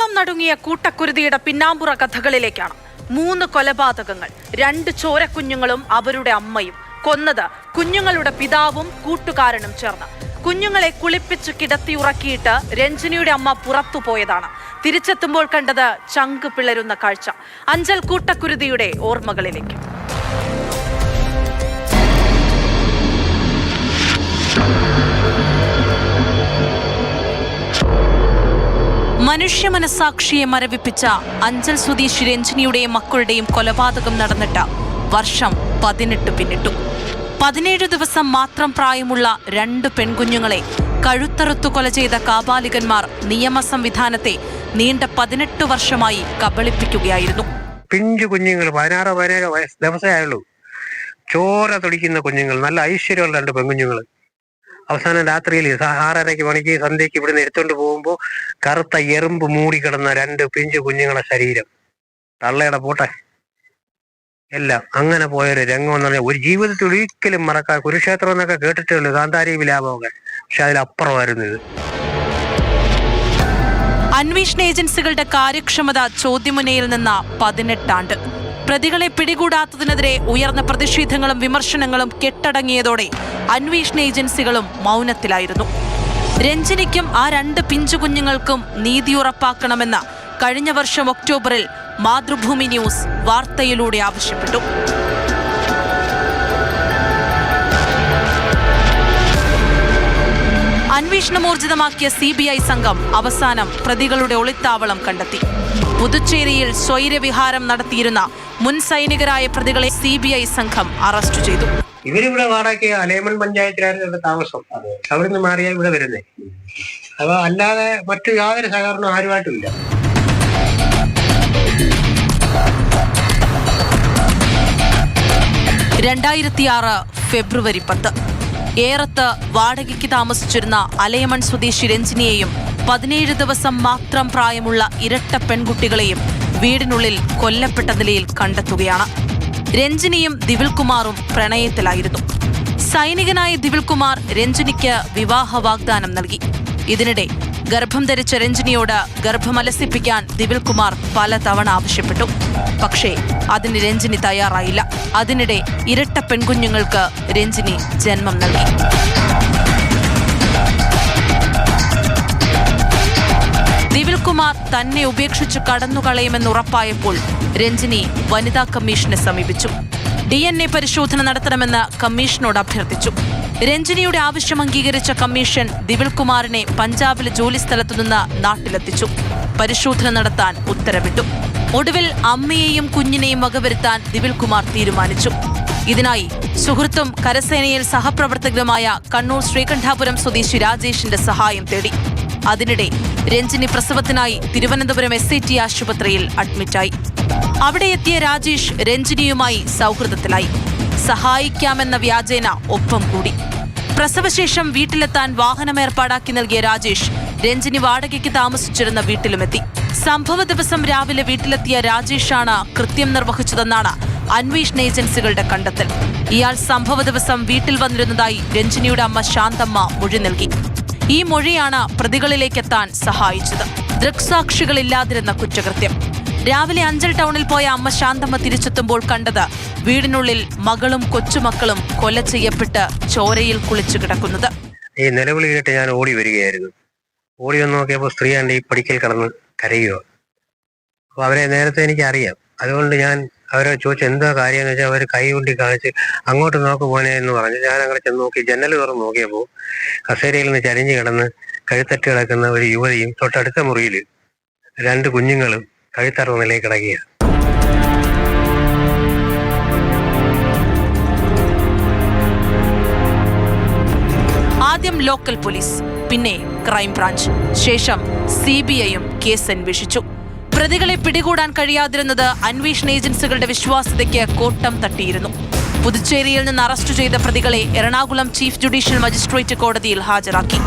കേരളം നടുങ്ങിയ കൂട്ടക്കുരുതിയുടെ പിന്നാമ്പുറ കഥകളിലേക്കാണ്. 3 കൊലപാതകങ്ങൾ, 2 ചോരക്കുഞ്ഞുങ്ങളും അവരുടെ അമ്മയും. കൊന്നത് കുഞ്ഞുങ്ങളുടെ പിതാവും കൂട്ടുകാരനും ചേർന്ന്. കുഞ്ഞുങ്ങളെ കുളിപ്പിച്ചു കിടത്തിയുറക്കിയിട്ട് രഞ്ജിനിയുടെ അമ്മ പുറത്തുപോയതാണ്. തിരിച്ചെത്തുമ്പോൾ കണ്ടത് ചങ്ക് പിളരുന്ന കാഴ്ച. അഞ്ചൽ കൂട്ടക്കുരുതിയുടെ ഓർമ്മകളിലേക്ക്. മനുഷ്യ മനസാക്ഷിയെ മരവിപ്പിച്ച അഞ്ചൽ സ്വദേശി രഞ്ജിനിയുടെയും മക്കളുടെയും കൊലപാതകം നടന്നിട്ട് വർഷം 18 പിന്നിട്ടു. 17 ദിവസം മാത്രം പ്രായമുള്ള 2 പെൺകുഞ്ഞുങ്ങളെ കഴുത്തറുത്തു കൊല ചെയ്ത കാപാലികന്മാർ നിയമ സംവിധാനത്തെ നീണ്ട 18 വർഷമായി കബളിപ്പിക്കുകയായിരുന്നു. പിഞ്ചു കുഞ്ഞുങ്ങൾ 16-17 ദിവസമായുള്ളൂ. ചോര തുടിക്കുന്ന കുഞ്ഞുങ്ങൾ, നല്ല ഐശ്വര്യമുള്ള 2 പെൺകുഞ്ഞുങ്ങൾ. അവസാനം രാത്രിയിൽ 6:30 മണിക്ക് സന്ധ്യയ്ക്ക് ഇവിടുന്ന് എടുത്തോണ്ട് പോകുമ്പോൾ കറുത്ത എറുമ്പ് മൂടിക്കിടന്ന 2 പിഞ്ചു കുഞ്ഞുങ്ങളെ ശരീരം, തള്ളയുടെ പോട്ടെ എല്ലാം. അങ്ങനെ പോയൊരു രംഗം എന്ന് പറഞ്ഞാൽ ഒരു ജീവിതത്തിൽ ഒരിക്കലും മറക്കാൻ. കുരുക്ഷേത്രം എന്നൊക്കെ കേട്ടിട്ടുള്ളൂ, കാന്താരി വിലാപമൊക്കെ, പക്ഷെ അതിലപ്പുറമായിരുന്നു ഇത്. അന്വേഷണ ഏജൻസികളുടെ കാര്യക്ഷമത ചോദ്യമുനയിൽ നിന്ന 18 ആണ്ട്. പ്രതികളെ പിടികൂടാത്തതിനെതിരെ ഉയർന്ന പ്രതിഷേധങ്ങളും വിമർശനങ്ങളും കെട്ടടങ്ങിയതോടെ അന്വേഷണ ഏജൻസികളും മൗനത്തിലായിരുന്നു. രഞ്ജിനിക്കും ആ 2 പിഞ്ചുകുഞ്ഞുങ്ങൾക്കും നീതി ഉറപ്പാക്കണമെന്ന് കഴിഞ്ഞ വർഷം ഒക്ടോബറിൽ മാതൃഭൂമി ന്യൂസ് വാർത്തയിലൂടെ ആവശ്യപ്പെട്ടു. അന്വേഷണമോർജിതമാക്കിയ CBI സംഘം അവസാനം പ്രതികളുടെ ഒളിത്താവളം കണ്ടെത്തി. പുതുച്ചേരിയിൽ സ്വൈരവിഹാരം നടത്തിയിരുന്ന മുൻ സൈനികരായ പ്രതികളെ CBI സംഘം അറസ്റ്റ് ചെയ്തു. ഇവരിവിടെ വാടകയ്ക്ക് അലേമൺ പഞ്ചായത്തിലായിരുന്നു താമസം. അവിടുന്ന് മാറിയാൽ ഇവിടെ വരുന്നേ. അപ്പൊ അല്ലാതെ മറ്റു യാതൊരു സഹകരണവും ആരുമായിട്ടില്ല. ഫെബ്രുവരി 10 ഏറത്ത് വാടകയ്ക്ക് താമസിച്ചിരുന്ന അലയമൺ സ്വദേശി രഞ്ജിനിയെയും 17 ദിവസം മാത്രം പ്രായമുള്ള ഇരട്ട പെൺകുട്ടികളെയും വീടിനുള്ളിൽ കൊല്ലപ്പെട്ട നിലയിൽ കണ്ടെത്തുകയാണ്. രഞ്ജിനിയും ദിവിൽകുമാറും പ്രണയത്തിലായിരുന്നു. സൈനികനായ ദിവിൽകുമാർ രഞ്ജിനിക്ക് വിവാഹ വാഗ്ദാനം നൽകി. ഇതിനിടെ ഗർഭം ധരിച്ച രഞ്ജിനിയോട് ഗർഭമലസിപ്പിക്കാൻ ദിവിൽകുമാർ പലതവണ ആവശ്യപ്പെട്ടു. പക്ഷേ അതിന് രഞ്ജിനി തയ്യാറായില്ല. അതിനിടെ ഇരട്ട പെൺകുഞ്ഞുങ്ങൾക്ക് രഞ്ജിനി ജന്മം നൽകി. ദിവിൽകുമാർ തന്നെ ഉപേക്ഷിച്ചു കടന്നുകളയുമെന്നുറപ്പായപ്പോൾ രഞ്ജിനി വനിതാ കമ്മീഷനെ സമീപിച്ചു. DNA പരിശോധന നടത്തണമെന്ന് കമ്മീഷനോട് അഭ്യർത്ഥിച്ചു. രഞ്ജിനിയുടെ ആവശ്യം അംഗീകരിച്ച കമ്മീഷൻ ദിവിൽകുമാറിനെ പഞ്ചാബിലെ ജോലിസ്ഥലത്തുനിന്ന് നാട്ടിലെത്തിച്ചു. പരിശോധന നടത്താൻ ഉത്തരവിട്ടു. ഒടുവിൽ അമ്മയെയും കുഞ്ഞിനെയും വകവരുത്താൻ ദിവിൽകുമാർ തീരുമാനിച്ചു. ഇതിനായി സുഹൃത്തും കരസേനയിൽ സഹപ്രവർത്തകരുമായ കണ്ണൂർ ശ്രീകണ്ഠാപുരം സ്വദേശി രാജേഷിന്റെ സഹായം തേടി. അതിനിടെ രഞ്ജിനി പ്രസവത്തിനായി തിരുവനന്തപുരം SIT ആശുപത്രിയിൽ അഡ്മിറ്റായി. അവിടെ എത്തിയ രാജേഷ് രഞ്ജിനിയുമായി സൗഹൃദത്തിലായി. സഹായിക്കാമെന്ന വ്യാജേന ഒപ്പം കൂടി. പ്രസവശേഷം വീട്ടിലെത്താൻ വാഹനം ഏർപ്പാടാക്കി നൽകിയ രാജേഷ് രഞ്ജിനി വാടകയ്ക്ക് താമസിച്ചിരുന്ന വീട്ടിലുമെത്തി. സംഭവ ദിവസം രാവിലെ വീട്ടിലെത്തിയ രാജേഷാണ് കൃത്യം നിർവഹിച്ചതെന്നാണ് അന്വേഷണ ഏജൻസികളുടെ കണ്ടെത്തൽ. ഇയാൾ സംഭവ ദിവസം വീട്ടിൽ വന്നിരുന്നതായി രഞ്ജിനിയുടെ അമ്മ ശാന്തമ്മ മൊഴി നൽകി. ഈ മൊഴിയാണ് പ്രതികളിലേക്കെത്താൻ സഹായിച്ചത്. ദൃക്സാക്ഷികളില്ലാതിരുന്ന കുറ്റകൃത്യം. രാവിലെ അഞ്ചൽ ടൗണിൽ പോയ അമ്മ ശാന്തമ്മ തിരിച്ചെത്തുമ്പോൾ കണ്ടത് വീടിനുള്ളിൽ മകളും കൊച്ചുമക്കളും കൊല ചെയ്യപ്പെട്ട് ചോരയിൽ കുളിച്ചു കിടക്കുന്നത്. ഈ നിലവിളി കേട്ട് ഞാൻ ഓടി വരികയായിരുന്നു. ഓടി വന്ന് നോക്കിയപ്പോൾ സ്ത്രീ എൻ്റെ ഈ പടിക്കൽ കിടന്ന് കരയുക. അപ്പോൾ അവരെ നേരത്തെ എനിക്ക് അറിയാം. അതുകൊണ്ട് ഞാൻ അവരെ ചോദിച്ചു എന്താ കാര്യം എന്ന് വെച്ചാൽ അവർ കൈ കൊണ്ടി കാണിച്ച് അങ്ങോട്ട് നോക്ക് പോനെ എന്ന് പറഞ്ഞു. ഞാൻ അങ്ങനെ ചെന്ന് നോക്കി. ജനൽ തുറന്ന് നോക്കിയപ്പോൾ കസേരയിൽ നിന്ന് ചരിഞ്ഞ് കിടന്ന് കഴുത്തറ്റ് കിടക്കുന്ന ഒരു യുവതിയും തൊട്ടടുത്ത മുറിയിൽ 2 കുഞ്ഞുങ്ങളും കഴുത്തറന്ന നിലയിൽ കിടക്കുകയാണ്. ആദ്യം ലോക്കൽ പോലീസ്, പിന്നെ ക്രൈംബ്രാഞ്ച്, ശേഷം CBIയും കേസ് അന്വേഷിച്ചു. പ്രതികളെ പിടികൂടാൻ കഴിയാതിരുന്നത് അന്വേഷണ ഏജൻസികളുടെ വിശ്വാസ്യതയ്ക്ക് കോട്ടം തട്ടിയിരുന്നു. പുതുച്ചേരിയിൽ നിന്ന് അറസ്റ്റ് ചെയ്ത പ്രതികളെ എറണാകുളം ചീഫ് ജുഡീഷ്യൽ മജിസ്ട്രേറ്റ് കോടതിയിൽ ഹാജരാക്കി.